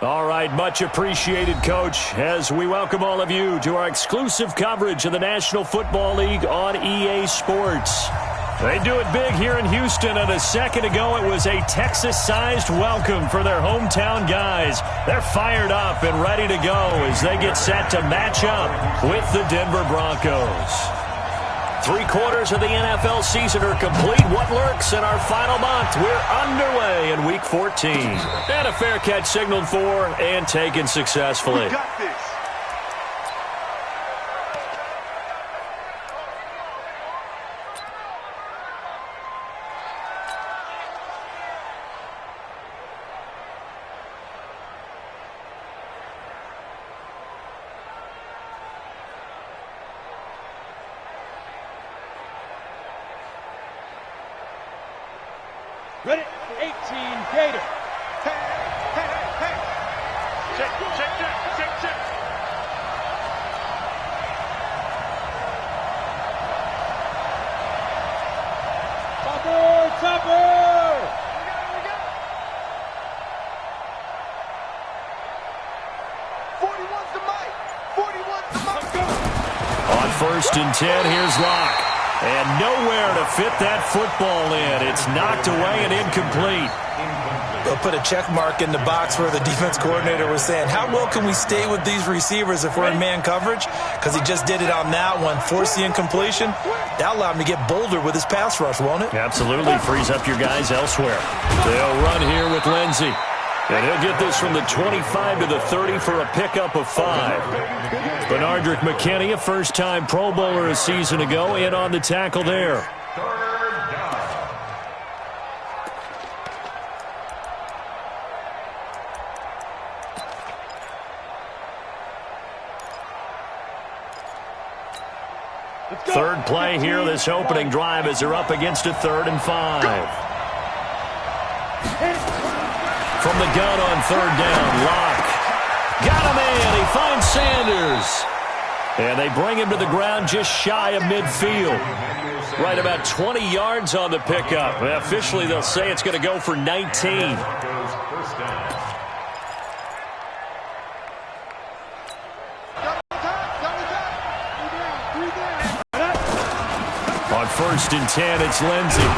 All right, much appreciated, Coach, as we welcome all of you to our exclusive coverage of the National Football League on EA Sports. They do it big here in Houston, and a second ago it was a Texas-sized welcome for their hometown guys. They're fired up and ready to go as they get set to match up with the Denver Broncos. 3/4 of the NFL season are complete. What lurks in our final month? We're underway in Week 14. And a fair catch signaled for and taken successfully. We got this. Ready? 18, Gator. Hey, hey, hey, hey. Check. Chopper! We got it. 41's the mic. 41's the mic. On 1st and 10, here's Locke. And nowhere to fit that football in. It's knocked away and incomplete. They'll put a check mark in the box where the defense coordinator was saying, how well can we stay with these receivers if we're in man coverage? Because he just did it on that one, forced the incompletion. That allowed him to get bolder with his pass rush, won't it? Absolutely. Frees up your guys elsewhere. They'll run here with Lindsey. And he'll get this from the 25 to the 30 for a pickup of 5. Benardrick McKinney, a first-time Pro Bowler a season ago, in on the tackle there. Third play here, this opening drive, as they're up against a 3rd and 5. From the gun on 3rd down, Locke. Got him in. He finds Sanders. And they bring him to the ground just shy of midfield. Right about 20 yards on the pickup. Well, officially, they'll say it's going to go for 19. On 1st and 10, it's Lindsey.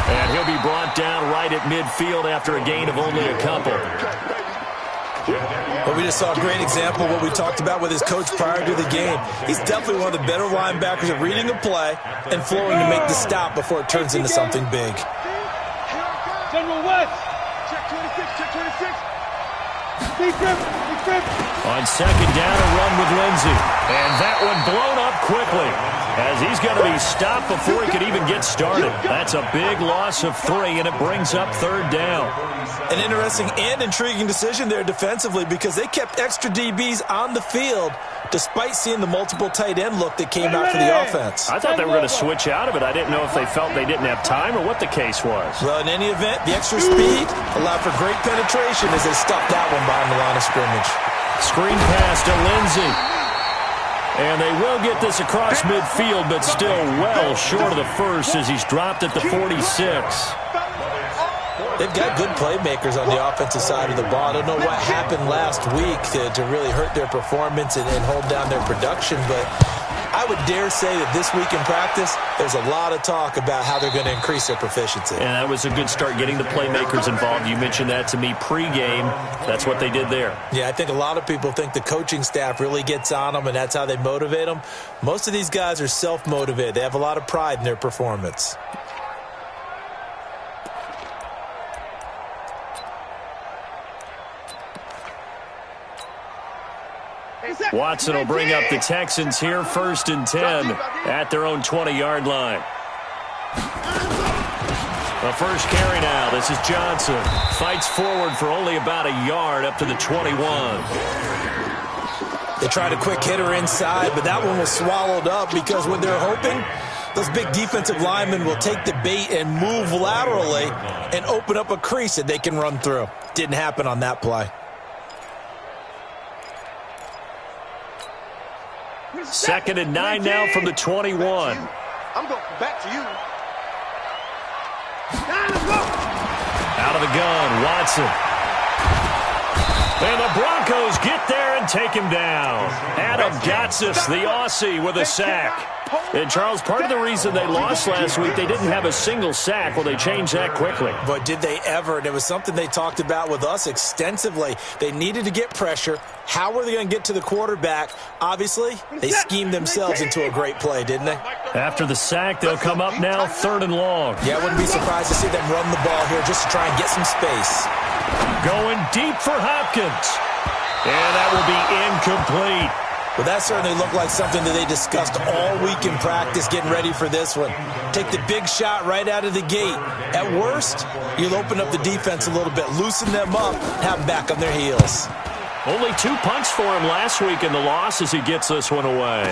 And he'll be brought down right at midfield after a gain of only a couple. But we just saw a great example of what we talked about with his coach prior to the game. He's definitely one of the better linebackers at reading a play and flowing to make the stop before it turns into something big. General West. Check 26. On 2nd down, a run with Lindsey. And that one blown up quickly, as he's going to be stopped before he could even get started. That's a big loss of 3, and it brings up 3rd down. An interesting and intriguing decision there defensively, because they kept extra DBs on the field despite seeing the multiple tight end look that came out for the offense. I thought they were going to switch out of it. I didn't know if they felt they didn't have time or what the case was. Well, in any event, the extra speed allowed for great penetration as they stopped that one behind the line of scrimmage. Screen pass to Lindsey. And they will get this across midfield, but still well short of the first as he's dropped at the 46. They've got good playmakers on the offensive side of the ball. I don't know what happened last week to really hurt their performance and hold down their production, but I would dare say that this week in practice, there's a lot of talk about how they're going to increase their proficiency. And that was a good start, getting the playmakers involved. You mentioned that to me pregame. That's what they did there. Yeah, I think a lot of people think the coaching staff really gets on them, and that's how they motivate them. Most of these guys are self-motivated. They have a lot of pride in their performance. Watson will bring up the Texans here, 1st and 10 at their own 20-yard line. The first carry now. This is Johnson. Fights forward for only about a yard up to the 21. They tried a quick hitter inside, but that one was swallowed up because when they're hoping, those big defensive linemen will take the bait and move laterally and open up a crease that they can run through. Didn't happen on that play. 2nd and 9 now from the 21. I'm going back to you. Out of the gun, Watson. And the Broncos get there and take him down. Adam Gotsis, the Aussie, with a sack. And, Charles, part of the reason they lost last week, they didn't have a single sack. Well, they changed that quickly. But did they ever? And it was something they talked about with us extensively. They needed to get pressure. How were they going to get to the quarterback? Obviously, they schemed themselves into a great play, didn't they? After the sack, they'll come up now 3rd and long. Yeah, I wouldn't be surprised to see them run the ball here just to try and get some space. Going deep for Hopkins. And that will be incomplete. Well, that certainly looked like something that they discussed all week in practice getting ready for this one. Take the big shot right out of the gate. At worst, you'll open up the defense a little bit, loosen them up, have them back on their heels. Only 2 punts for him last week in the loss as he gets this one away.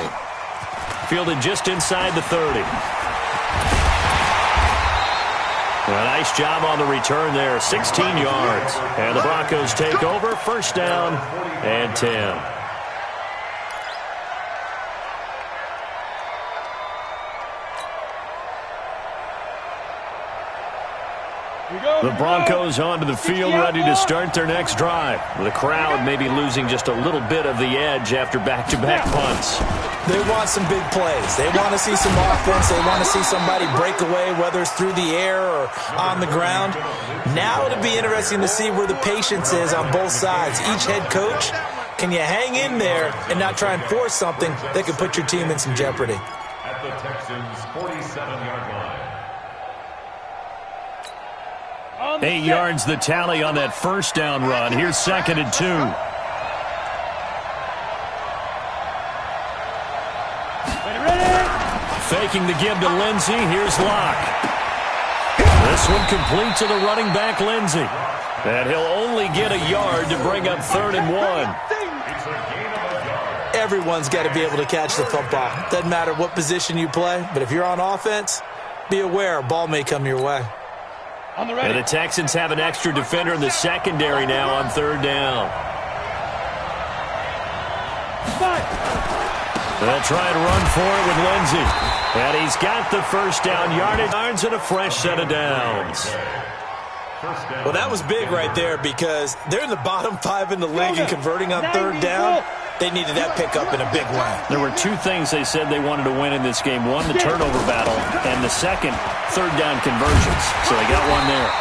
Fielded just inside the 30. A nice job on the return there, 16 yards. And the Broncos take over, 1st down and 10. The Broncos onto the field, ready to start their next drive. The crowd may be losing just a little bit of the edge after back-to-back punts. They want some big plays. They want to see some offense. They want to see somebody break away, whether it's through the air or on the ground. Now it'll be interesting to see where the patience is on both sides. Each head coach, can you hang in there and not try and force something that could put your team in some jeopardy? At the Texans' 47-yard line. 8 yards the tally on that 1st down run. Here's 2nd and 2. Faking the give to Lindsey. Here's Locke. This one complete to the running back, Lindsey. And he'll only get a yard to bring up 3rd and 1. Everyone's got to be able to catch the football. Doesn't matter what position you play, but if you're on offense, be aware a ball may come your way. And the Texans have an extra defender in the secondary now on 3rd down. They'll try and run for it with Lindsey. And he's got the 1st down yardage and a fresh set of downs. Well, that was big right there because they're in the bottom 5 in the league and converting on 3rd down. They needed that pickup in a big way. There were 2 things they said they wanted to win in this game. One, the turnover battle, and the second, 3rd down conversions. So they got one there.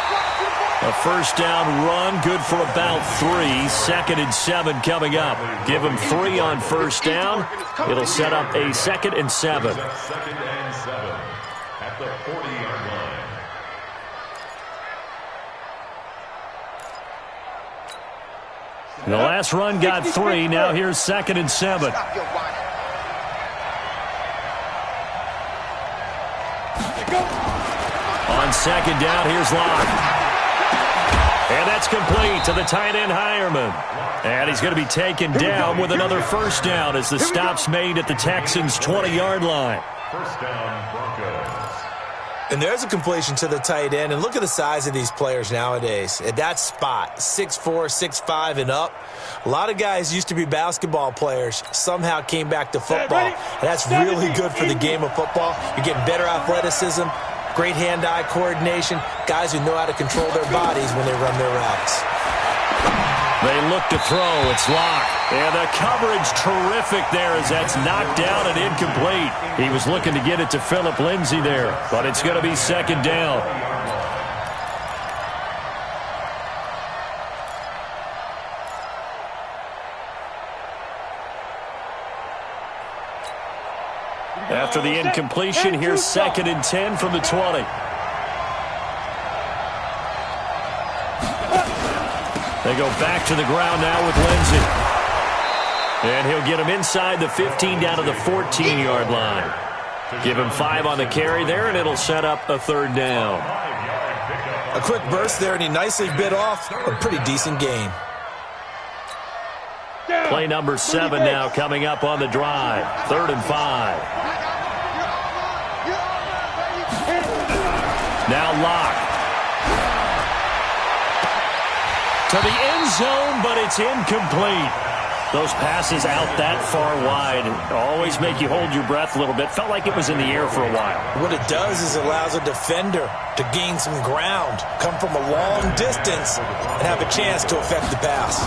A 1st down run, good for about 3. 2nd and 7 coming up. Give them 3 on 1st down. It'll set up a 2nd and 7. 2nd and 7 at the 40-yard line. The last run got 3. Now here's 2nd and 7. On 2nd down, here's Locke. And that's complete to the tight end, Hireman. And he's going to be taken down with another 1st down as the stop's made at the Texans' 20-yard line. 1st down, Broncos. And there's a completion to the tight end. And look at the size of these players nowadays. At that spot, 6'4", 6'5", and up. A lot of guys used to be basketball players, somehow came back to football. And that's really good for the game of football. You're getting better athleticism, great hand-eye coordination, guys who know how to control their bodies when they run their routes. They look to throw. It's Locke. And the coverage terrific there as that's knocked down and incomplete. He was looking to get it to Phillip Lindsay there, but it's going to be 2nd down. After the incompletion, here's 2nd and 10 from the 20. They go back to the ground now with Lindsey. And he'll get him inside the 15 down to the 14-yard line. Give him 5 on the carry there, and it'll set up a 3rd down. A quick burst there, and he nicely bit off a pretty decent gain. Play number 7 now coming up on the drive. 3rd and 5. Now Locke. To the end zone, but it's incomplete. Those passes out that far wide always make you hold your breath a little bit. Felt like it was in the air for a while. What it does is it allows a defender to gain some ground, come from a long distance, and have a chance to affect the pass.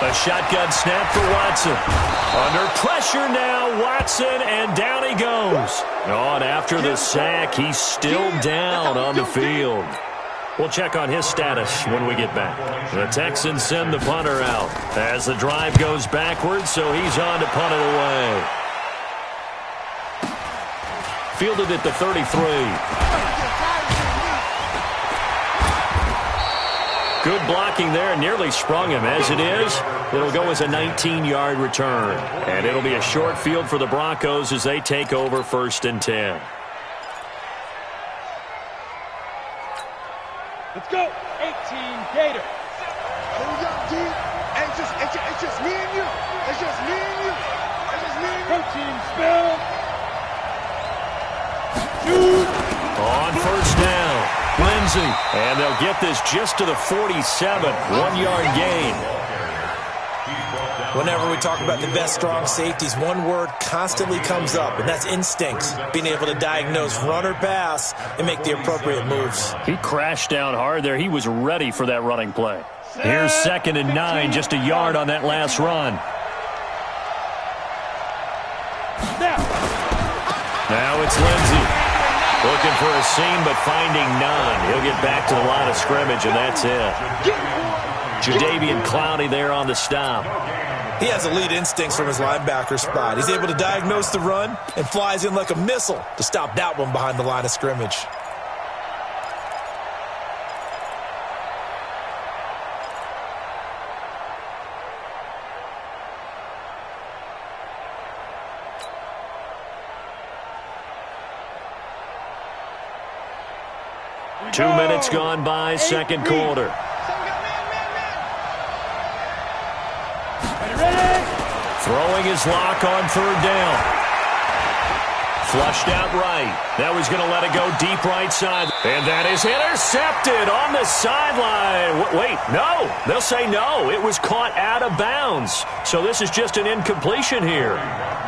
A shotgun snap for Watson. Under pressure now, Watson, and down he goes. Oh, and after the sack, he's still down on the field. We'll check on his status when we get back. The Texans send the punter out as the drive goes backwards, so he's on to punt it away. Fielded at the 33. Good blocking there, nearly sprung him. As it is, it'll go as a 19-yard return. And it'll be a short field for the Broncos as they take over 1st and 10. Let's go. 18 Gator. Hold up, D. It's just me and you. It's just me and you. It's just me and you. Protein spill. Shoot. On 1st down. Lindsay, and they'll get this just to the 47, 1-yard gain. Whenever we talk about the best strong safeties, one word constantly comes up, and that's instincts. Being able to diagnose run or pass and make the appropriate moves. He crashed down hard there. He was ready for that running play. Here's 2nd and 9, just a yard on that last run. Now it's Lindsay. Looking for a seam, but finding none. He'll get back to the line of scrimmage, and that's it. Jadeveon Clowney there on the stop. He has elite instincts from his linebacker spot. He's able to diagnose the run and flies in like a missile to stop that one behind the line of scrimmage. Two minutes gone by, second quarter. Throwing his lock on 3rd down. Flushed out right. Now he's going to let it go deep right side. And that is intercepted on the sideline. Wait, no. They'll say no. It was caught out of bounds. So this is just an incompletion here.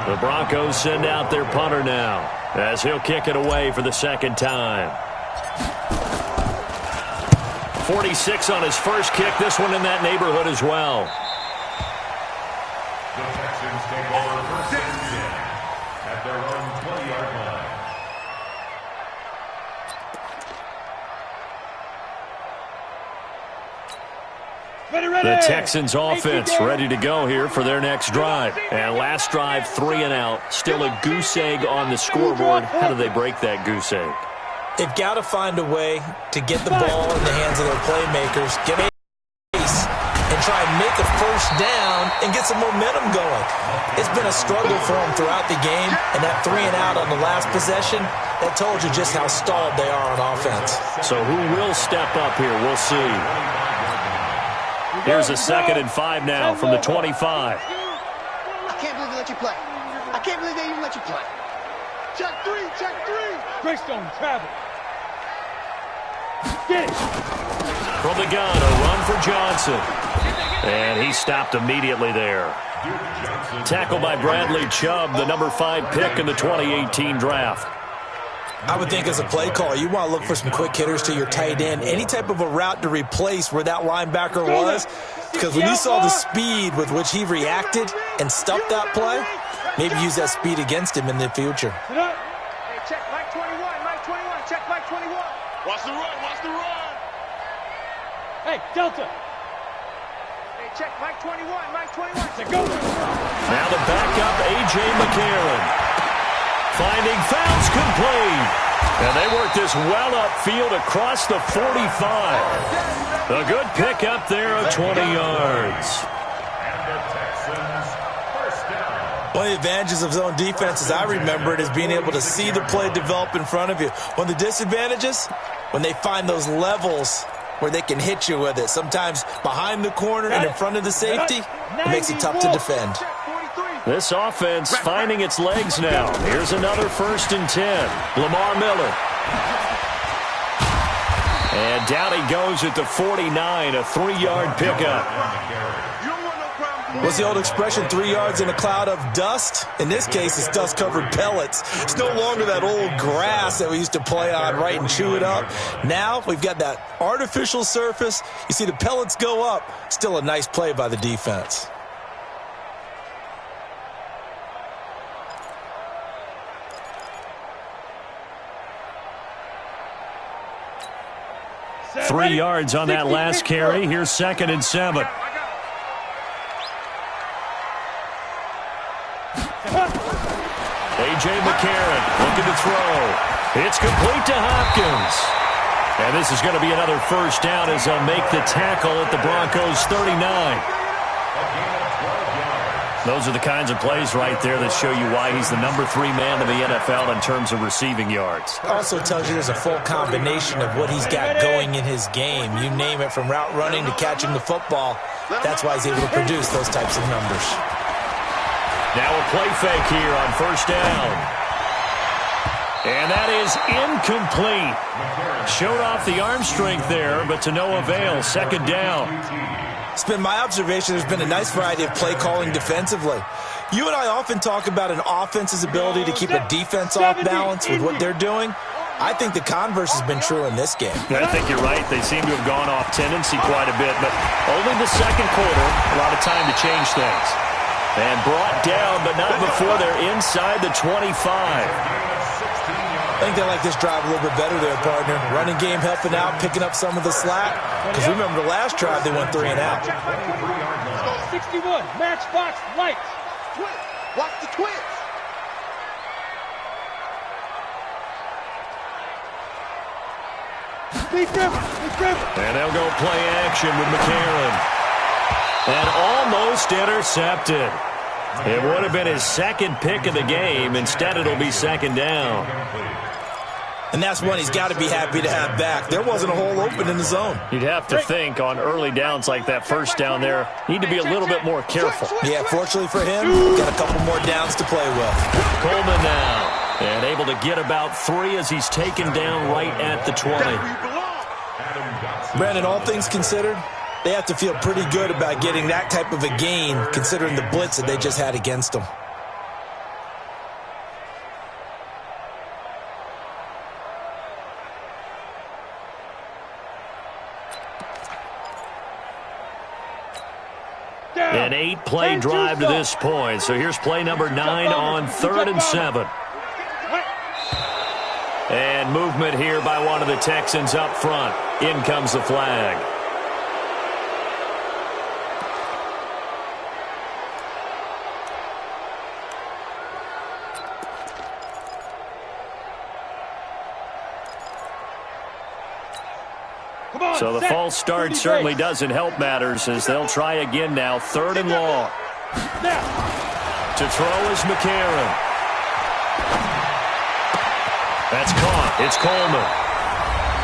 The Broncos send out their punter now as he'll kick it away for the 2nd time. 46 on his first kick. This one in that neighborhood as well. The Texans take over 1st and 10 at their own 20-yard line. The Texans offense ready to go here for their next drive. And last drive, 3 and out. Still a goose egg on the scoreboard. How do they break that goose egg? They've got to find a way to get the ball in the hands of their playmakers, get a pace, and try and make a 1st down and get some momentum going. It's been a struggle for them throughout the game, and that 3 and out on the last possession, that told you just how stalled they are on offense. So who will step up here? We'll see. Here's a 2nd and 5 now from the 25. I can't believe they let you play. I can't believe they even let you play. Check 3, check 3. Greystone travel. Get it. From the gun, a run for Johnson. And he stopped immediately there. Tackled by Bradley Chubb, the number 5 pick in the 2018 draft. I would think as a play caller, you want to look for some quick hitters to your tight end. Any type of a route to replace where that linebacker was. Because when you saw the speed with which he reacted and stuffed that play, maybe use that speed against him in the future. Hey, check Mike 21, Mike 21, check Mike 21. Watch the run, watch the run. Hey, Delta. Hey, check Mike 21, Mike 21. Go. Now the backup, A.J. McCarron. Finding fouls complete. And they work this well upfield across the 45. A good pickup there of 20 yards. And the Texans 1st down. One of the advantages of zone defense, as I remember it, is being able to see the play develop in front of you. One of the disadvantages, when they find those levels where they can hit you with it. Sometimes behind the corner and in front of the safety, it makes it tough to defend. This offense finding its legs now. Here's another 1st and 10. Lamar Miller. And down he goes at the 49, a 3-yard pickup. You don't want no problem What's the old expression, 3 yards in a cloud of dust? In this case, it's dust-covered pellets. It's no longer that old grass that we used to play on, right, and chew it up. Now we've got that artificial surface. You see the pellets go up. Still a nice play by the defense. Three yards on that last carry. Here's 2nd and 7. A.J. McCarron looking to throw. It's complete to Hopkins. And this is going to be another first down as they'll make the tackle at the Broncos 39. Those are the kinds of plays right there that show you why he's the number 3 man in the NFL in terms of receiving yards. Also tells you there's a full combination of what he's got going in his game. You name it, from route running to catching the football. That's why he's able to produce those types of numbers. Now a play fake here on first down. And that is incomplete. Showed off the arm strength there, but to no avail. 2nd down. It's been my observation there's been a nice variety of play calling defensively. You and I often talk about an offense's ability to keep a defense off balance with what they're doing. I think the converse has been true in this game. I think you're right. They seem to have gone off tendency quite a bit, but only the 2nd quarter, a lot of time to change things. And brought down, but not before they're inside the 25. I think they like this drive a little bit better there, partner. Running game helping out, picking up some of the slack. Because remember, the last drive they went 3 and out. 61, matchbox lights. Watch the twins. And they'll go play action with McCarron. And almost intercepted. It would have been his 2nd pick of the game. Instead, it'll be 2nd down. And that's one he's got to be happy to have back. There wasn't a hole open in the zone. You'd have to think on early downs like that first down there, need to be a little bit more careful. Yeah, fortunately for him, got a couple more downs to play with. Coleman now, and able to get about 3 as he's taken down right at the 20. Brandon, all things considered, they have to feel pretty good about getting that type of a gain, considering the blitz that they just had against them. An 8-play drive to this point. So here's play number 9 on 3rd and 7. And movement here by one of the Texans up front. In comes the flag. So the false start certainly doesn't help matters as they'll try again now. 3rd and long. To throw is McCarron. That's caught. It's Coleman.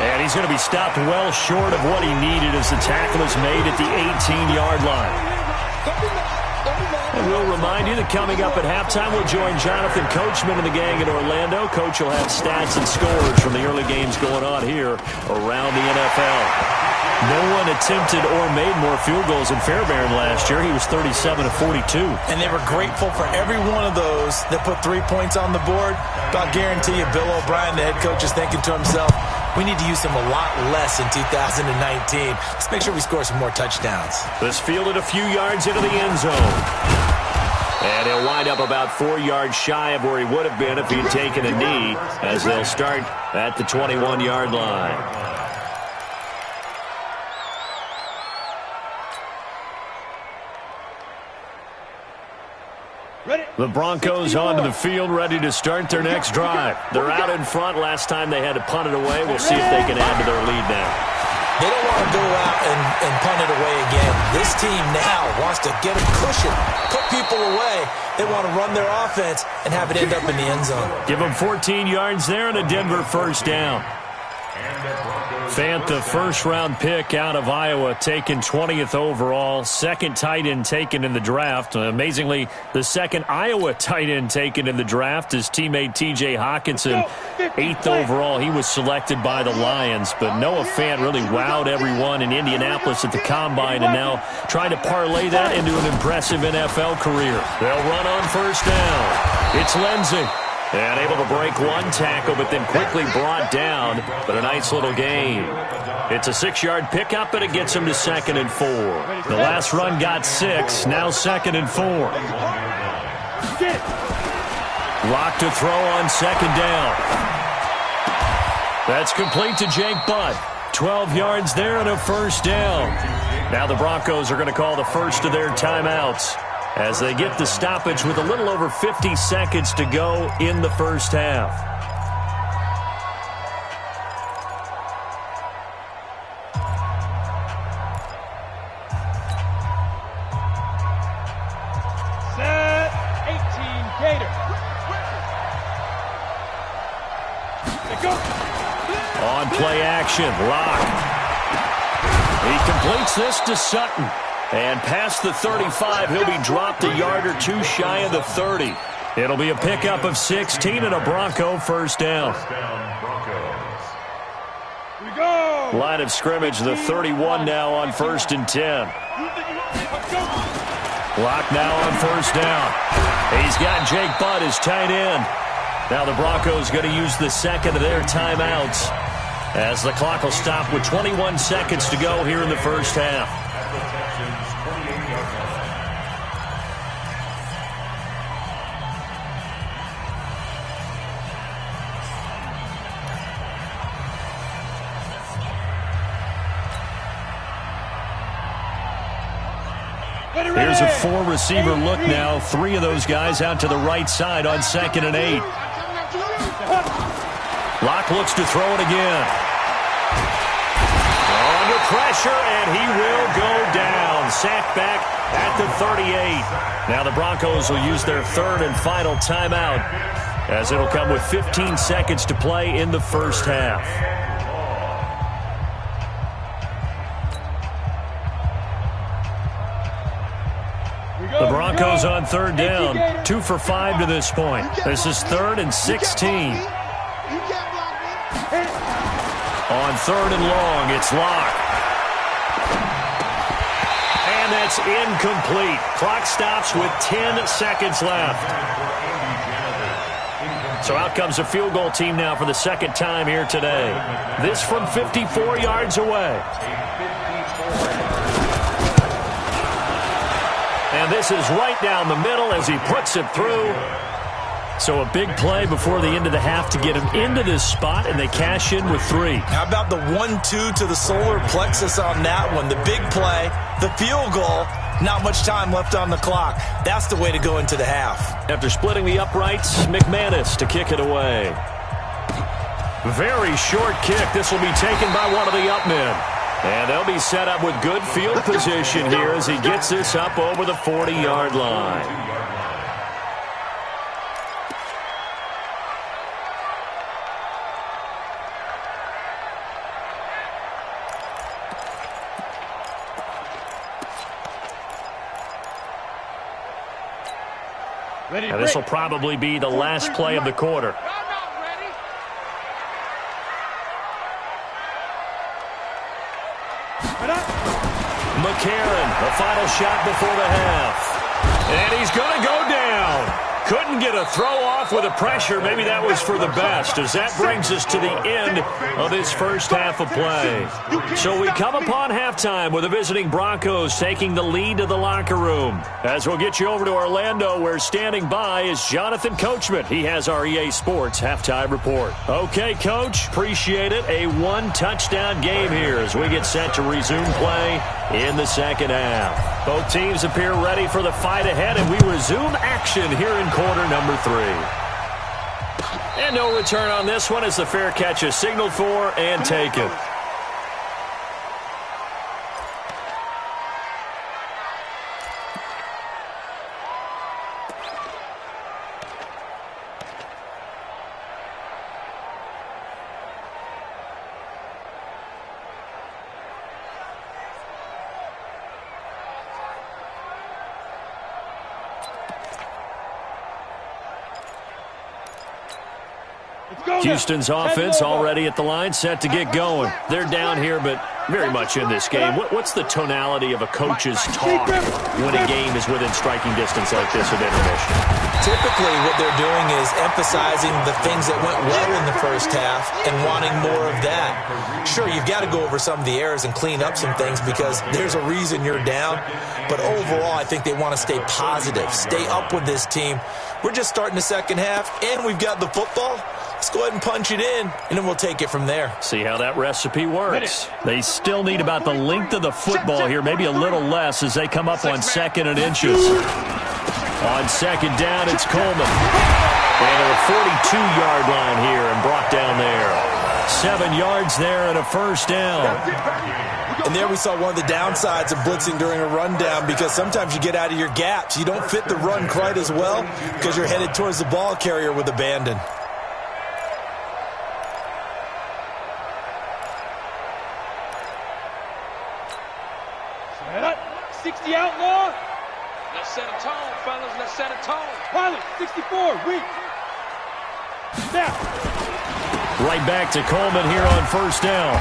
And he's going to be stopped well short of what he needed as the tackle is made at the 18-yard line. And we'll remind you that coming up at halftime, we'll join Jonathan Coachman and the gang in Orlando. Coach will have stats and scores from the early games going on here around the NFL. No one attempted or made more field goals in Fairbairn last year. He was 37 of 42. And they were grateful for every one of those that put 3 points on the board. But I'll guarantee you, Bill O'Brien, the head coach, is thinking to himself, we need to use him a lot less in 2019. Let's make sure we score some more touchdowns. This fielded a few yards into the end zone. And he'll wind up about 4 yards shy of where he would have been if he had taken a knee, as they'll start at the 21-yard line. The Broncos onto the field, ready to start their next drive. They're out in front. Last time they had to punt it away. We'll see if they can add to their lead now. They don't want to go out and punt it away again. This team now wants to get a cushion, put people away. They want to run their offense and have it end up in the end zone. Give them 14 yards there and a Denver first down. Fant, the first-round pick out of Iowa, taken 20th overall. Second tight end taken in the draft. Amazingly, the second Iowa tight end taken in the draft is teammate T.J. Hawkinson. 8th overall, he was selected by the Lions. But Noah Fant really wowed everyone in Indianapolis at the Combine, and now trying to parlay that into an impressive NFL career. They'll run on first down. It's Lindsey. And able to break one tackle, but then quickly brought down. But a nice little gain. It's a 6-yard pickup, and it gets him to 2nd and 4. The last run got 6, now 2nd and 4. Lock to throw on 2nd down. That's complete to Jake Butt. 12 yards there and a first down. Now the Broncos are going to call the first of their timeouts as they get the stoppage with a little over 50 seconds to go in the first half. Set 18 Gator. Go. On play action, Lock. He completes this to Sutton. And past the 35, he'll be dropped a yard or two shy of the 30. It'll be a pickup of 16 and a Bronco first down. We go. Line of scrimmage, the 31 now on 1st and 10. Lock now on first down. He's got Jake Butt as tight end. Now the Broncos going to use the second of their timeouts as the clock will stop with 21 seconds to go here in the first half. Here's a 4-receiver look now. 3 of those guys out to the right side on 2nd and 8. Locke looks to throw it again. Under pressure, and he will go down. Sacked back at the 38. Now the Broncos will use their 3rd and final timeout as it'll come with 15 seconds to play in the first half. The Broncos on 3rd down, 2 for 5 to this point. This is 3rd and 16. On 3rd and long, it's Locke. And that's incomplete. Clock stops with 10 seconds left. So out comes a field goal team now for the second time here today. This from 54 yards away. And this is right down the middle as he puts it through. So a big play before the end of the half to get him into this spot, and they cash in with 3. How about the 1-2 to the solar plexus on that one? The big play, the field goal, not much time left on the clock. That's the way to go into the half. After splitting the uprights, McManus to kick it away. Very short kick. This will be taken by one of the up men. And they'll be set up with good field position here as he gets this up over the 40-yard line. And this will probably be the last play of the quarter. McCarron, the final shot before the half. And he's going to go down. Couldn't get a throw off with the pressure. Maybe that was for the best, as that brings us to the end of this first half of play. So we come upon halftime with the visiting Broncos taking the lead to the locker room. As we'll get you over to Orlando, where standing by is Jonathan Coachman. He has our EA Sports halftime report. Okay, Coach, appreciate it. A 1-touchdown game here as we get set to resume play in the second half. Both teams appear ready for the fight ahead, and we resume action here in quarter number 3. And no return on this one as the fair catch is signaled for and taken. Houston's offense already at the line, set to get going. They're down here, but very much in this game. What's the tonality of a coach's talk when a game is within striking distance like this of intermission? Typically, what they're doing is emphasizing the things that went well in the first half and wanting more of that. Sure, you've got to go over some of the errors and clean up some things because there's a reason you're down. But overall, I think they want to stay positive, stay up with this team. We're just starting the second half, and we've got the football. Let's go ahead and punch it in, and then we'll take it from there. See how that recipe works. They still need about the length of the football here, maybe a little less as they come up on 2nd and inches. On second down, it's Coleman. And at the 42-yard line here and brought down there. 7 yards there and a first down. And there we saw one of the downsides of blitzing during a rundown because sometimes you get out of your gaps. You don't fit the run quite as well because you're headed towards the ball carrier with abandon. Set up. 60 outlaw. Let's set a tone, fellas. Let's set a tone. Pilot, 64, weak. Snap. Right back to Coleman here on first down.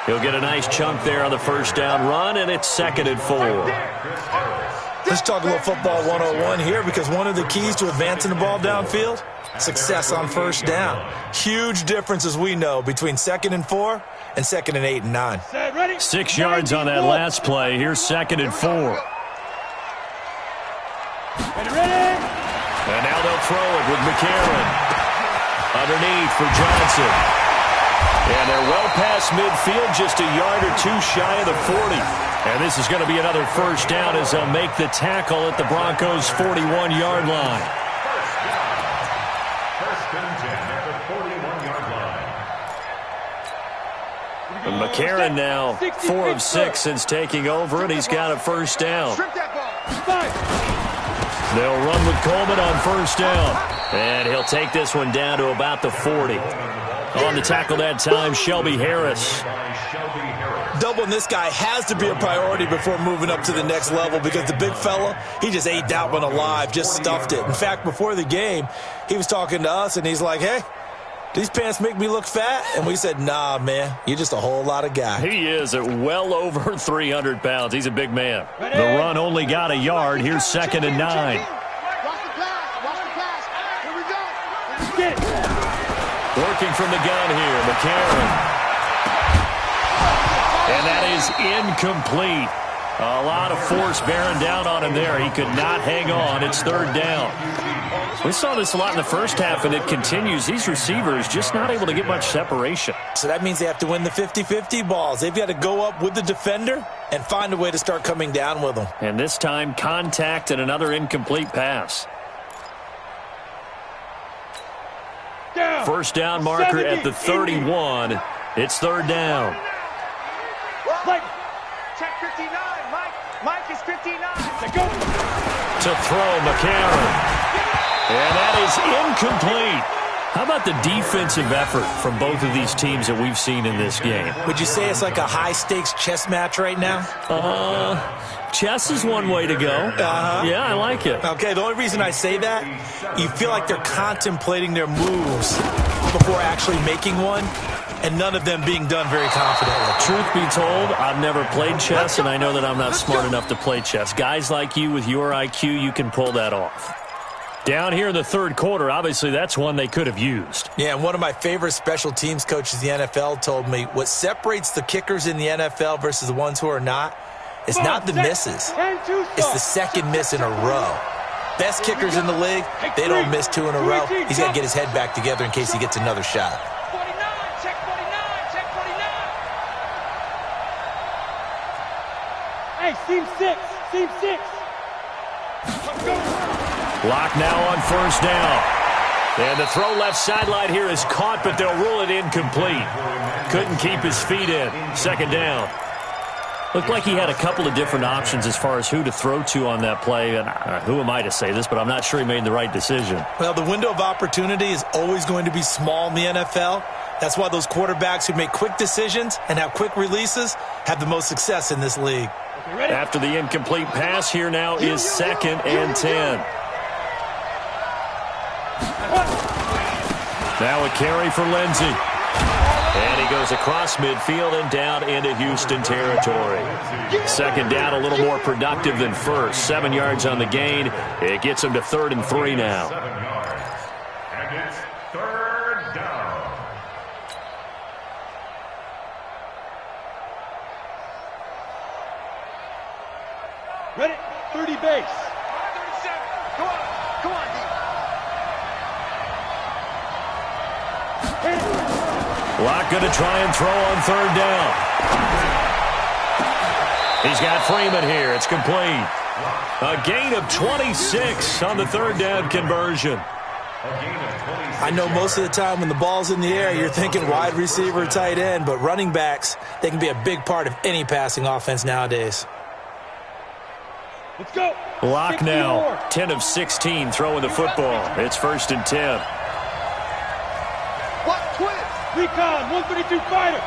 He'll get a nice chunk there on the first down run, and it's 2nd and 4. Let's talk a little football 101 here because one of the keys to advancing the ball downfield, success on first down. Huge difference, as we know, between 2nd and 4 and 2nd and 8 and 9. 6 yards on that last play. Here's 2nd and 4. Ready? And now they'll throw it with McCarron. Underneath for Johnson. And they're well past midfield, just a yard or two shy of the 40. And this is going to be another first down as they'll make the tackle at the Broncos' 41-yard line. First and 10 at the 41-yard line. And McCarron now 4 of 6 since taking over, and he's got a first down. They'll run with Coleman on first down. And he'll take this one down to about the 40. On the tackle that time, Shelby Harris. Doubling this guy has to be a priority before moving up to the next level because the big fella, he just ate that one alive, just stuffed it. In fact, before the game, he was talking to us, and he's like, hey, these pants make me look fat? And we said, nah, man, you're just a whole lot of guy. He is at well over 300 pounds. He's a big man. The run only got a yard. Here's 2nd and 9. Watch the pass. Watch the pass. Here we go. Get it. Working from the gun here, McCarron. And that is incomplete. A lot of force bearing down on him there. He could not hang on. It's 3rd down. We saw this a lot in the first half, and it continues. These receivers just not able to get much separation. So that means they have to win the 50-50 balls. They've got to go up with the defender and find a way to start coming down with them. And this time, contact and another incomplete pass. Down. First down marker at the 31. It's 3rd down. Like, Check 59. Mike is 59. let go. To throw, McCarron. And that is incomplete. How about the defensive effort from both of these teams that we've seen in this game? Would you say it's like a high-stakes chess match right now? Chess is one way to go. Yeah, I like it. Okay, the only reason I say that, you feel like they're contemplating their moves before actually making one, and none of them being done very confidently. Truth be told, I've never played chess, and I know that I'm not smart enough to play chess. Guys like you with your IQ, you can pull that off. Down here in the 3rd quarter, obviously that's one they could have used. Yeah, and one of my favorite special teams coaches in the NFL told me what separates the kickers in the NFL versus the ones who are not is not the misses. It's the second miss in a row. Best kickers in the league, they don't miss 2 in a row. He's got to get his head back together in case he gets another shot. 49, check 49, check 49. Hey, seam 6. Seam 6. Let's go. Block now on first down. And the throw left sideline here is caught, but they'll rule it incomplete. Couldn't keep his feet in. 2nd down. Looked like he had a couple of different options as far as who to throw to on that play. And who am I to say this, but I'm not sure he made the right decision. Well, the window of opportunity is always going to be small in the NFL. That's why those quarterbacks who make quick decisions and have quick releases have the most success in this league. After the incomplete pass, here now is 2nd and 10. Now a carry for Lindsey. And he goes across midfield and down into Houston territory. Second down, a little more productive than first. 7 yards on the gain. It gets him to 3rd and 3 now. 7 yards. And it's 3rd down. Ready? 30 base. 37. Come on. Come on, D. Locke going to try and throw on 3rd down. He's got Freeman here. It's complete. A gain of 26 on the 3rd down conversion. I know most of the time when the ball's in the air, you're thinking wide receiver, tight end, but running backs, they can be a big part of any passing offense nowadays. Let's go. Locke now, 10 of 16 throwing the football. It's 1st and 10. What? Twist. Recon, 132 fighter.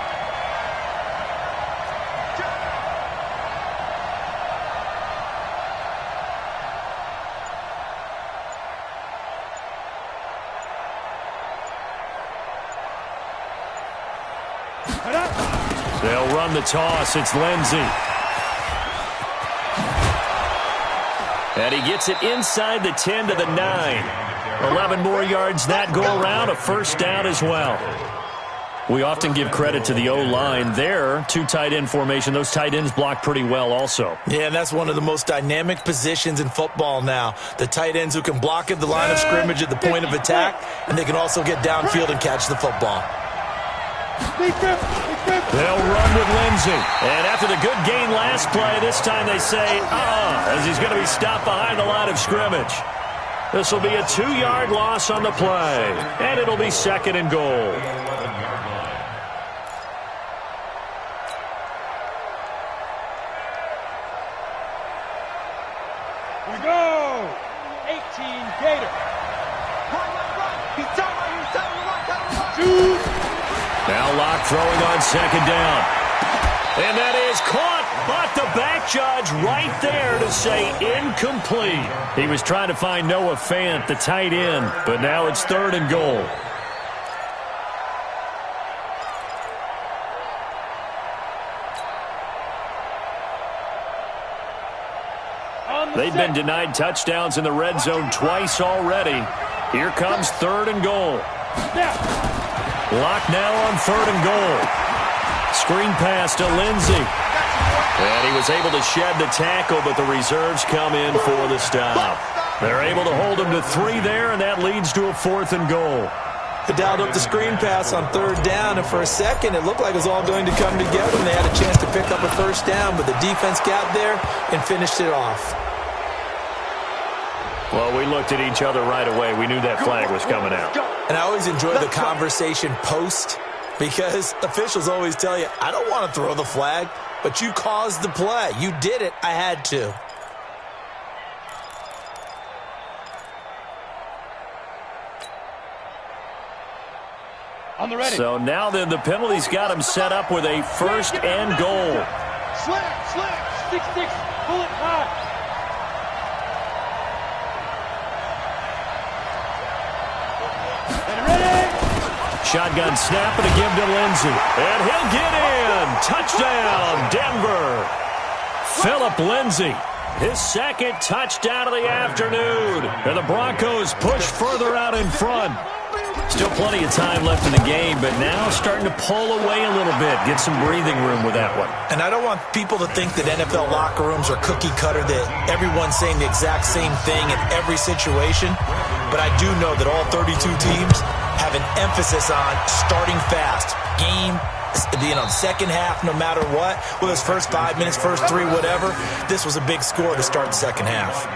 They'll run the toss. It's Lindsey. And he gets it inside the 10 to the 9. 11 more yards that go around. A 1st down as well. We often give credit to the O-line there. 2 tight end formation. Those tight ends block pretty well also. Yeah, and that's one of the most dynamic positions in football now. The tight ends who can block at the line of scrimmage at the point of attack, and they can also get downfield and catch the football. They'll run with Lindsey. And after the good gain last play, this time they say, as he's going to be stopped behind the line of scrimmage. This will be a 2-yard loss on the play. And it'll be 2nd and goal. Here we go. 18 Gator. Shoot. Now Locke throwing on 2nd down. And that is caught, but the back judge right there to say incomplete. He was trying to find Noah Fant, the tight end, but now it's 3rd and goal. They've been denied touchdowns in the red zone twice already. Here comes 3rd and goal. Locke now on 3rd and goal. Screen pass to Lindsey. And he was able to shed the tackle, but the reserves come in for the stop. They're able to hold him to 3 there, and that leads to a 4th and goal. They dialed up the screen pass on 3rd down, and for a second it looked like it was all going to come together, and they had a chance to pick up a 1st down, but the defense got there and finished it off. Well, we looked at each other right away. We knew that flag was coming out. And I always enjoy the conversation post, because officials always tell you, I don't want to throw the flag, but you caused the play. You did it. I had to. On the ready. So now then the penalty's got him set up with a 1st and goal. Slam. 6-6, bullet high. Shotgun snap and a give to Lindsey. And he'll get in. Touchdown, Denver. Phillip Lindsey, his 2nd touchdown of the afternoon. And the Broncos push further out in front. Still plenty of time left in the game, but now starting to pull away a little bit. Get some breathing room with that one. And I don't want people to think that NFL locker rooms are cookie cutter, that everyone's saying the exact same thing in every situation. But I do know that all 32 teams have an emphasis on starting fast. Game, the second half, no matter what, whether it's first 5 minutes, first 3, whatever, this was a big score to start the second half.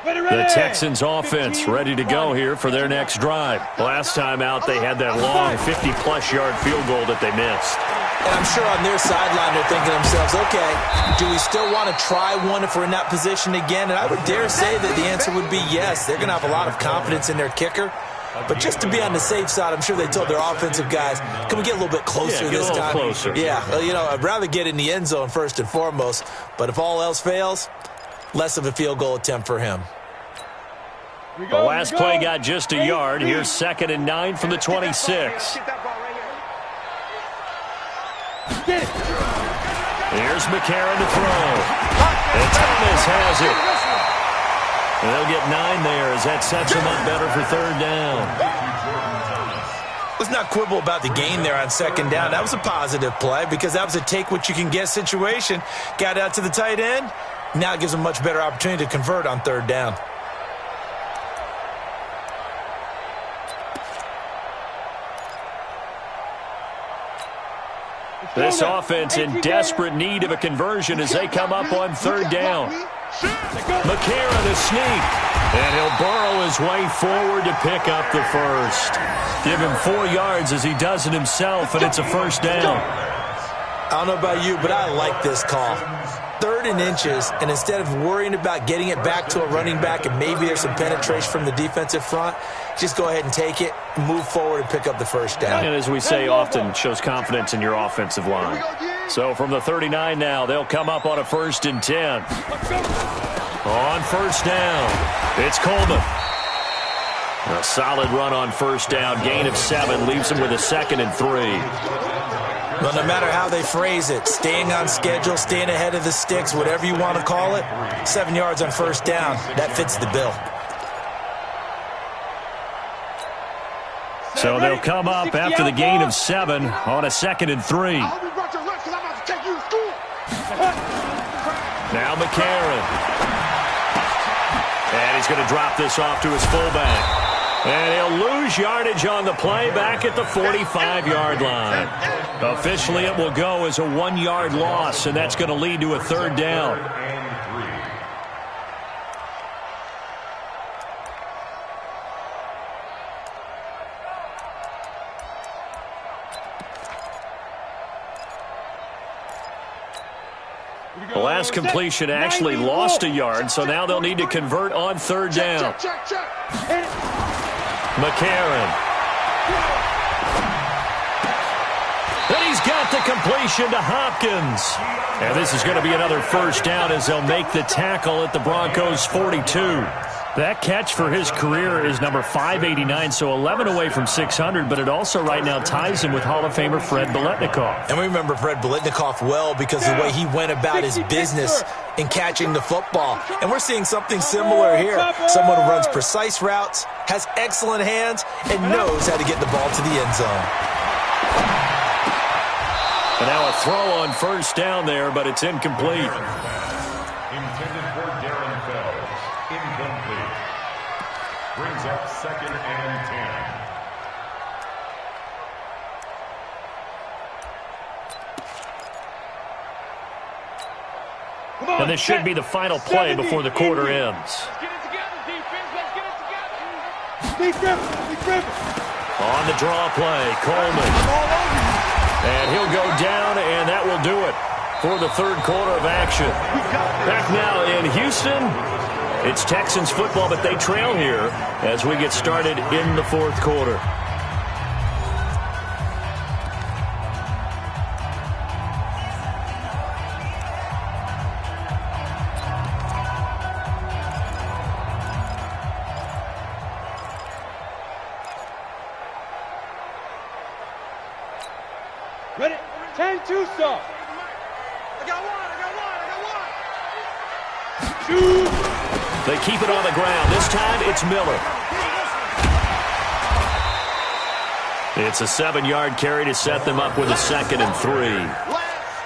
The Texans offense ready to go here for their next drive. Last time out, they had that long 50-plus yard field goal that they missed. And I'm sure on their sideline they're thinking to themselves, okay, do we still want to try one if we're in that position again? And I would dare say that the answer would be yes. They're going to have a lot of confidence in their kicker. But just to be on the safe side, I'm sure they told their offensive guys, can we get a little bit closer this time? Closer. Yeah, well, you know, I'd rather get in the end zone first and foremost. But if all else fails, less of a field goal attempt for him. The last play got just a yard. Here's 2nd and 9 from the 26. Here's McCarron to throw. And Thomas has it. And they'll get 9 there as that sets them up better for 3rd down. Let's not quibble about the gain there on 2nd down. That was a positive play because that was a take-what-you-can-get situation. Got out to the tight end. Now it gives them a much better opportunity to convert on 3rd down. This offense in desperate need of a conversion as they come up on 3rd down. McCarron a sneak, and he'll burrow his way forward to pick up the first. Give him 4 yards as he does it himself, and it's a 1st down. I don't know about you, but I like this call. 3rd and inches, and instead of worrying about getting it back to a running back and maybe there's some penetration from the defensive front, just go ahead and take it, move forward, and pick up the 1st down. And as we say often, shows confidence in your offensive line. So from the 39 now, they'll come up on a 1st and 10. On 1st down, it's Coleman. A solid run on 1st down, gain of 7, leaves him with a 2nd and 3. Well, no matter how they phrase it, staying on schedule, staying ahead of the sticks, whatever you want to call it, 7 yards on 1st down, that fits the bill. So they'll come up after the gain of 7 on a 2nd and 3. Now McCarron. And he's going to drop this off to his fullback. And he'll lose yardage on the play back at the 45-yard line. Officially, it will go as a 1-yard loss, and that's going to lead to a 3rd down. The last completion actually lost a yard, so now they'll need to convert on 3rd down. McCarron. And he's got the completion to Hopkins. And this is going to be another 1st down as they'll make the tackle at the Broncos' 42. That catch for his career is number 589, so 11 away from 600, but it also right now ties him with Hall of Famer Fred Biletnikoff. And we remember Fred Biletnikoff well because of the way he went about his business in catching the football. And we're seeing something similar here. Someone who runs precise routes, has excellent hands, and knows how to get the ball to the end zone. And now a throw on 1st down there, but it's incomplete. Intended for Darren Fells. Incomplete. Brings up 2nd and 10. And this should be the final play before the quarter ends. Let's get it together, defense. Let's get it together. On the draw play, Coleman. And he'll go down, and that will do it for the 3rd quarter of action. Back now in Houston, it's Texans football, but they trail here as we get started in the 4th quarter. Ready? 10-2 stop. I got one. Shoot. They keep it on the ground. This time it's Miller. It's a 7-yard carry to set them up with a 2nd and 3.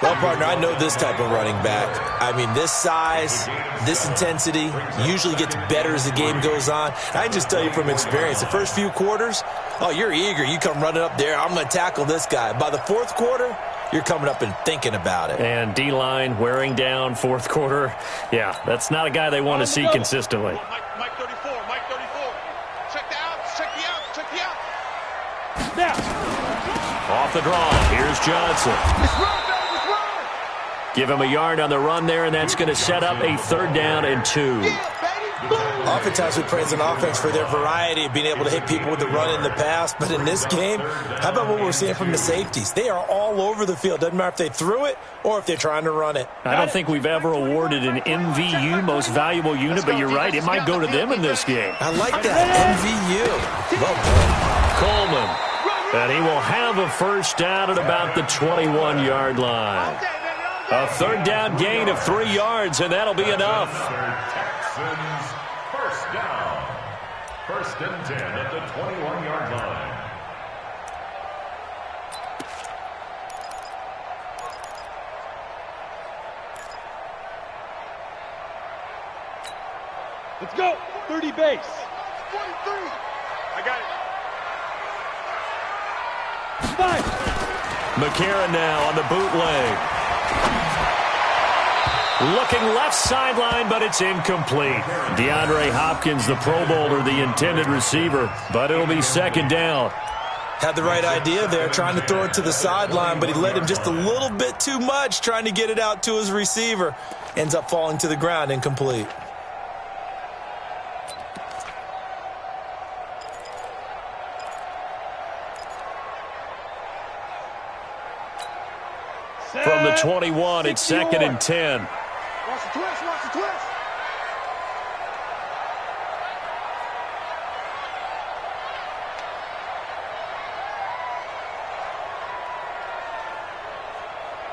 Well, partner, I know this type of running back. I mean, this size, this intensity usually gets better as the game goes on. I can just tell you from experience, the first few quarters, oh, you're eager. You come running up there, I'm going to tackle this guy. By the 4th quarter, you're coming up and thinking about it. And D-line wearing down fourth quarter. Yeah, that's not a guy they want to see consistently. Mike 34, Mike 34. Check the outs, check the outs, check the outs. Now. Off the draw, here's Johnson. It's run, baby, it's run. Give him a yard on the run there, and that's going to set up a 3rd down and 2. Yeah, baby. Boom. Oftentimes we praise an offense for their variety of being able to hit people with the run in the pass, but in this game, how about what we're seeing from the safeties? They are all over the field. Doesn't matter if they threw it or if they're trying to run it. I don't think we've ever awarded an MVU, most valuable unit, but you're right, it might go to them in this game. I like that, MVU. Well done. Coleman, and he will have a 1st down at about the 21-yard line. A 3rd down gain of 3 yards, and that'll be enough. Texans, 1st down. 1st and 10 at the 21-yard line. Let's go. 30 base. 43. I got it. 5. McCarron now on the bootleg. Looking left sideline, but it's incomplete. DeAndre Hopkins, the Pro Bowler, the intended receiver, but it'll be 2nd down. Had the right idea there, trying to throw it to the sideline, but he led him just a little bit too much, trying to get it out to his receiver. Ends up falling to the ground, incomplete. From the 21, it's 2nd and 10. Watch the twist, watch the twist.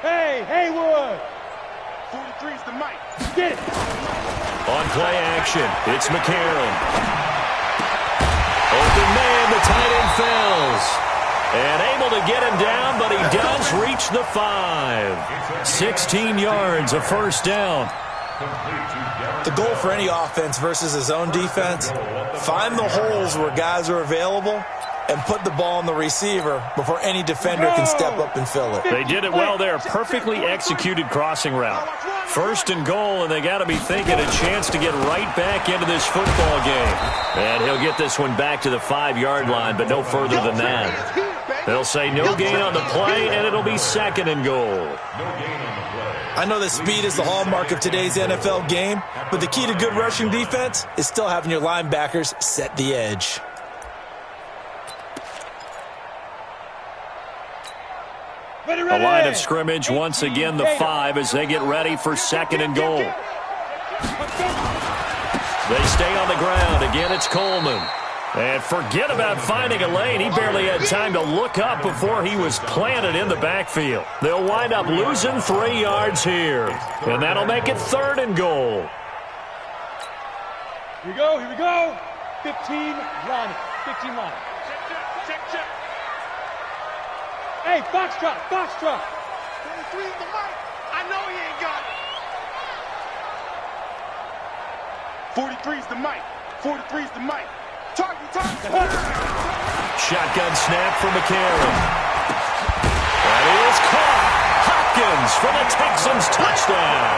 Hey, Haywood. 43 is the mic. Get it. On play action, it's McCarron. Open man, the tight end falls. And able to get him down, but he does reach the 5. 16 yards, a 1st down. The goal for any offense versus his own defense, find the holes where guys are available and put the ball on the receiver before any defender can step up and fill it. They did it well there. Perfectly executed crossing route. 1st and goal, and they got to be thinking a chance to get right back into this football game. And he'll get this one back to the 5-yard line, but no further than that. They'll say no gain on the play, and it'll be 2nd and goal. I know that speed is the hallmark of today's NFL game, but the key to good rushing defense is still having your linebackers set the edge. Ready, The ready. line of scrimmage, once again the 5 as they get ready for 2nd and goal. They stay on the ground. Again, it's Coleman. And forget about finding a lane. He barely had time to look up before he was planted in the backfield. They'll wind up losing 3 yards here. And that'll make it 3rd and goal. Here we go, here we go. 15 line. 15 line. Check. Hey, Foxtrot, Foxtrot. 43 is the mic. I know he ain't got it. 43 is the mic. 43 is the mic. Target. Shotgun snap for McCarron. And he is caught. Hopkins for the Texans touchdown.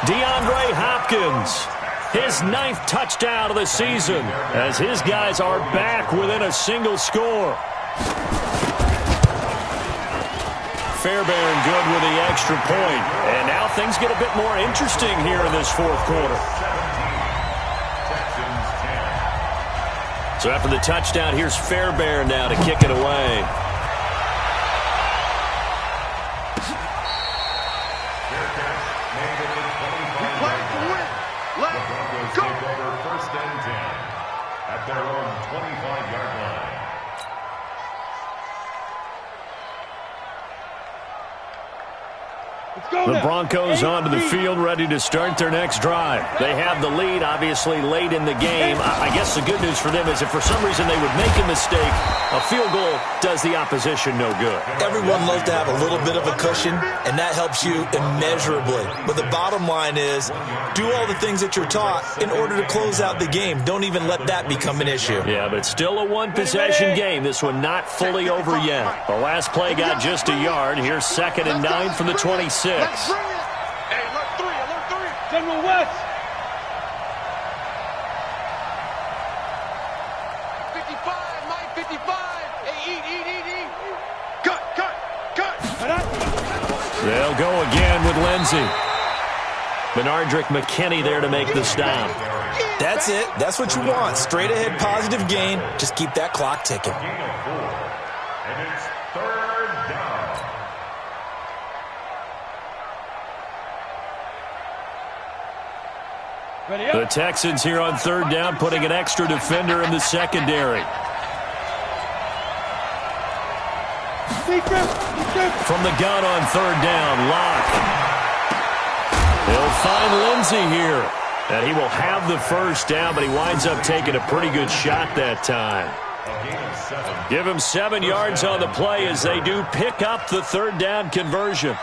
DeAndre Hopkins, his 9th touchdown of the season, as his guys are back within a single score. Fairbairn good with the extra point. And now things get a bit more interesting here in this 4th quarter. So after the touchdown, here's Fairbairn now to kick it away. Let's go. Take over 1st and 10 at their own 25-yard line. The Broncos onto the field, ready to start their next drive. They have the lead, obviously, late in the game. I guess the good news for them is if for some reason they would make a mistake, a field goal does the opposition no good. Everyone loves to have a little bit of a cushion, and that helps you immeasurably. But the bottom line is, do all the things that you're taught in order to close out the game. Don't even let that become an issue. Yeah, but still a one-possession game. This one not fully over yet. The last play got just a yard. Here's 2nd and 9 from the 26. Hey, alert 3, alert 3. General West. 55, Mike, 55. Hey, eat. Cut. They'll go again with Lindsey. Benardrick McKinney there to make the stop. That's it. That's what you want. Straight ahead positive gain. Just keep that clock ticking. And it's 3rd down. Ready The up. Texans here on 3rd down, putting an extra defender in the secondary. From the gun on 3rd down, Locke. He'll find Lindsey here. And he will have the first down, but he winds up taking a pretty good shot that time. Give him 7 yards on the play as they do pick up the 3rd down conversion.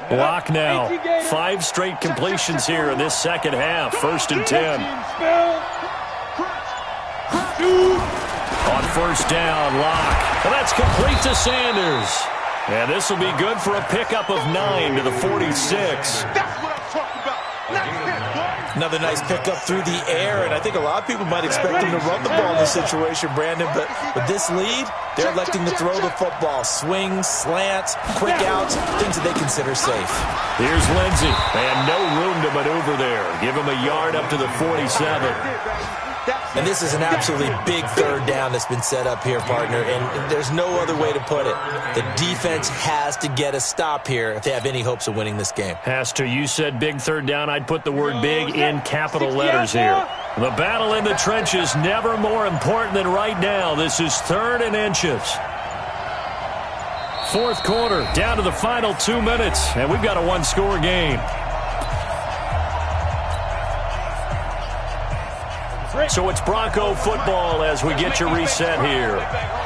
Block now. 5 straight completions here in this second half. 1st and 10. On 1st down, Locke. Well, that's complete to Sanders. And this will be good for a pickup of 9 to the 46. That's what I'm talking about. Another nice pickup through the air, and I think a lot of people might expect him to run the ball in this situation, Brandon, but with this lead, they're electing to throw the football. Swings, slants, quick outs, things that they consider safe. Here's Lindsey, and no room to maneuver there. Give him a yard up to the 47. And this is an absolutely big 3rd down that's been set up here, partner, and there's no other way to put it. The defense has to get a stop here if they have any hopes of winning this game. Has to. You said big 3rd down. I'd put the word big in capital letters here. The battle in the trenches never more important than right now. This is 3rd and inches. 4th quarter, down to the final 2 minutes, and we've got a 1-score game. So it's Bronco football as we get you reset here.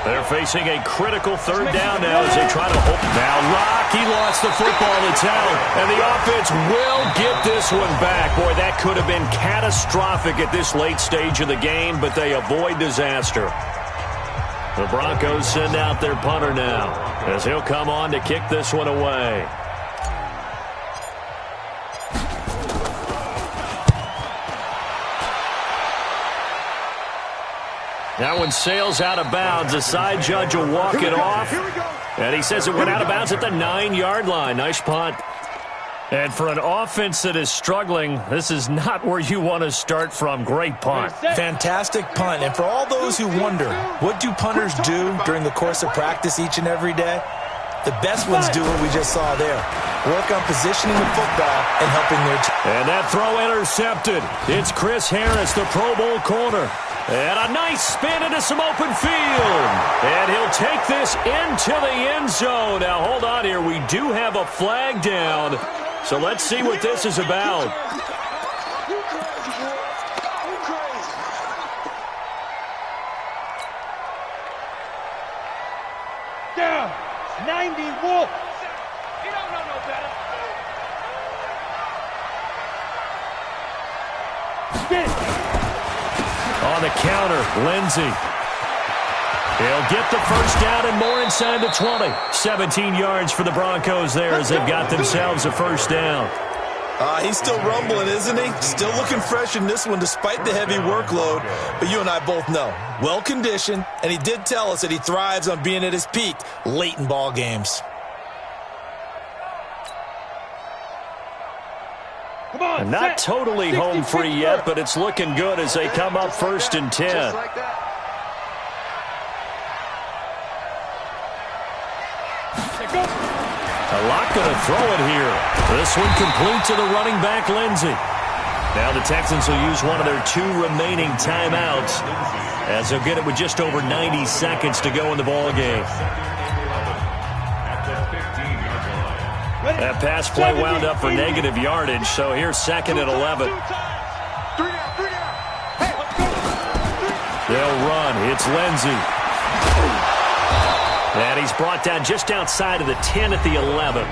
They're facing a critical 3rd down now as they try to hold. Now Locke, he lost the football. It's out, and the offense will get this one back. Boy, that could have been catastrophic at this late stage of the game, but they avoid disaster. The Broncos send out their punter now as he'll come on to kick this one away. That one sails out of bounds. The side judge will walk it off. And he says it went out of bounds at the 9-yard line. Nice punt. And for an offense that is struggling, this is not where you want to start from. Great punt. Fantastic punt. And for all those who wonder, what do punters do during the course of practice each and every day? The best ones do what we just saw there. Work on positioning the football and helping their team. And that throw intercepted. It's Chris Harris, the Pro Bowl corner. And a nice spin into some open field. And he'll take this into the end zone. Now, hold on here. We do have a flag down. So let's see what this is about. Down. 90 Wolf. You don't know no better. Spin. On the counter, Lindsey. He'll get the first down and more inside the 20. 17 yards for the Broncos there as they've got themselves a first down. He's still rumbling, isn't he? Still looking fresh in this one despite the heavy workload. But you and I both know, well-conditioned, and he did tell us that he thrives on being at his peak late in ball games. And not totally home free yet, but it's looking good as they come up 1st and 10. A lot going to throw it here. This one complete to the running back, Lindsey. Now the Texans will use one of their 2 remaining timeouts as they'll get it with just over 90 seconds to go in the ball game. That pass play wound up for negative yardage, so here's 2nd and 11. They'll run. It's Lindsey. And he's brought down just outside of the 10 at the 11.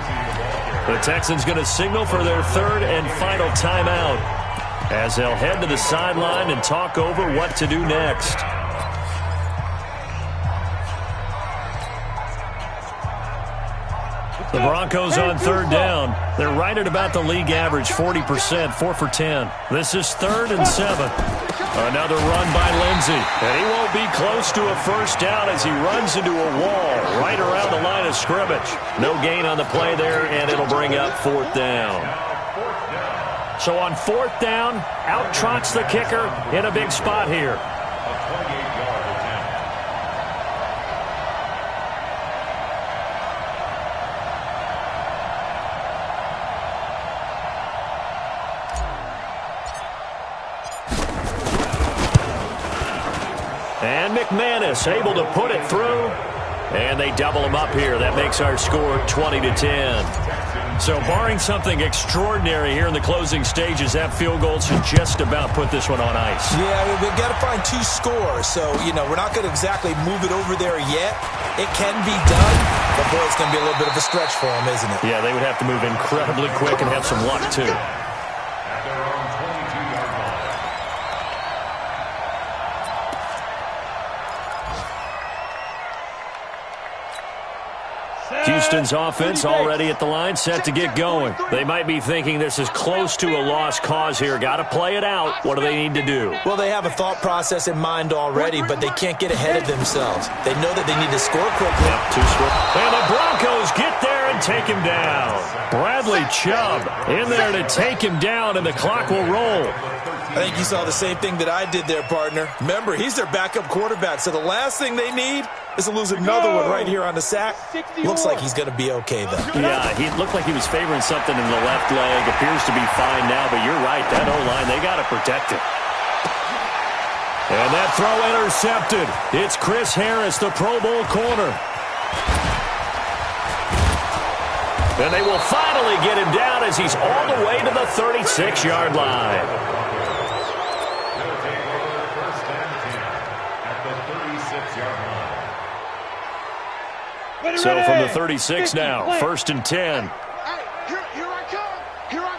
The Texans going to signal for their 3rd and final timeout as they'll head to the sideline and talk over what to do next. The Broncos on 3rd down. They're right at about the league average, 40%, 4 for 10. This is 3rd and 7. Another run by Lindsey. And he won't be close to a first down as he runs into a wall right around the line of scrimmage. No gain on the play there, and it'll bring up 4th down. So on 4th down, out trots the kicker in a big spot here. And McManus able to put it through. And they double him up here. That makes our score 20-10. So barring something extraordinary here in the closing stages, that field goal should just about put this one on ice. Yeah, we've got to find 2 scores. So, we're not going to exactly move it over there yet. It can be done, but boy, it's going to be a little bit of a stretch for them, isn't it? Yeah, they would have to move incredibly quick and have some luck, too. Houston's offense already at the line, set to get going. They might be thinking this is close to a lost cause here. Got to play it out. What do they need to do? Well, they have a thought process in mind already, but they can't get ahead of themselves. They know that they need to score quickly. Yep, 2 score. And the Broncos get there and take him down. Bradley Chubb in there to take him down, and the clock will roll. I think you saw the same thing that I did there, partner. Remember, he's their backup quarterback, so the last thing they need is to lose another one right here on the sack. Looks like he's going to be okay, though. Yeah, he looked like he was favoring something in the left leg. Appears to be fine now, but you're right. That O-line, they got to protect it. And that throw intercepted. It's Chris Harris, the Pro Bowl corner. And they will finally get him down as he's all the way to the 36-yard line. So from the 36 now, 1st and 10. Here I come. Here I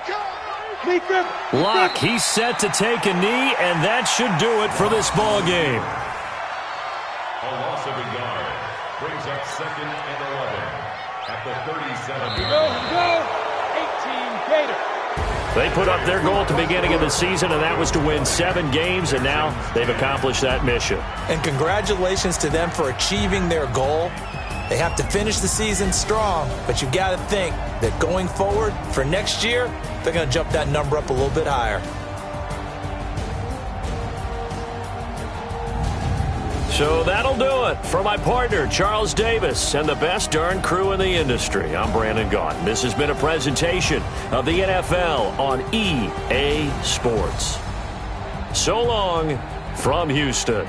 come. Locke, he's set to take a knee, and that should do it for this ball game. A loss of a yard brings up 2nd and 11 at the 37. Go. 18 Gator. They put up their goal at the beginning of the season, and that was to win 7 games, and now they've accomplished that mission. And congratulations to them for achieving their goal. They have to finish the season strong, but you've got to think that going forward for next year, they're going to jump that number up a little bit higher. So that'll do it for my partner, Charles Davis, and the best darn crew in the industry. I'm Brandon Gaughan. This has been a presentation of the NFL on EA Sports. So long from Houston.